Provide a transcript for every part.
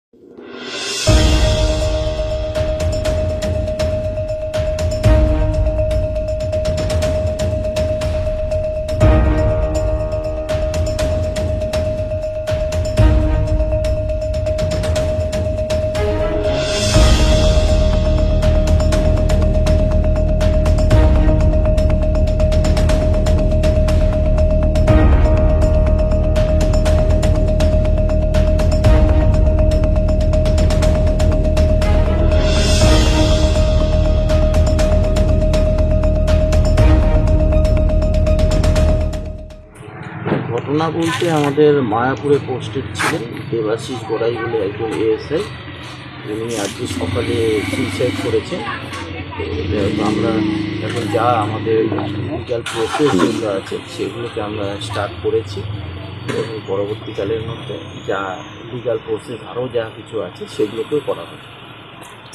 ঘটনা বলতে আমাদের মায়াপুরে পোস্টেড ছিলেন দেবাশিস গোড়াই বলে একজন এএসআই। উনি আজকে সকালে সুইসাইড করেছেন। তো আমরা এখন যা আমাদের লিগাল প্রসেস যেগুলো আছে সেগুলোকে আমরা স্টার্ট করেছি এবং পরবর্তীকালের মধ্যে যা লিগাল প্রসেস আরও যা কিছু আছে সেগুলোকেও করা হবে।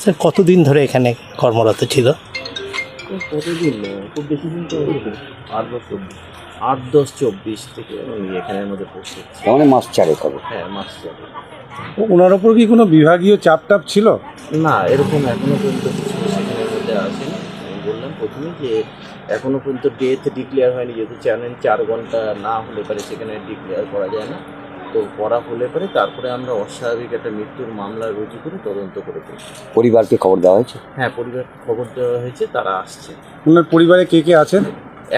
স্যার কতদিন ধরে এখানে কর্মরত ছিল? কতদিন খুব বেশি দিন তো 8-10-24 থেকে উনি এখানের মধ্যে পোস্টেড ছিল। মানে মাস চারেক হবে। হ্যাঁ, মাস চারেক। ওনার ওপর কি কোনো বিভাগীয় চাপ ছিল? না, এরকম এখনো পর্যন্ত কিছু সেখানের মধ্যে আসেনি। আমি বললাম প্রথমে যে এখনো পর্যন্ত ডেথ ডিক্লেয়ার হয়নি, যেহেতু চ্যানেল 4 ঘন্টা না হলে পারে সেখানে ডিক্লেয়ার করা যায় না। তো করা হলে পারে তারপরে আমরা অস্বাভাবিক একটা মৃত্যুর মামলা রুজু করে তদন্ত করে দিই। পরিবারকে খবর দেওয়া হয়েছে? হ্যাঁ, পরিবারকে খবর দেওয়া হয়েছে, তারা আসছে। ওনার পরিবারে কে কে আছেন?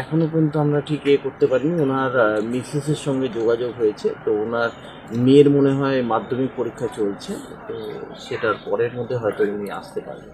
এখনো পর্যন্ত আমরা ঠিক করতে পারিনি। ওনার মিসেসের সঙ্গে যোগাযোগ হয়েছে, তো ওনার মেয়ের মনে হয় মাধ্যমিক পরীক্ষা চলছে, তো সেটার পরের মধ্যে হয়তো উনি আসতে পারবেন।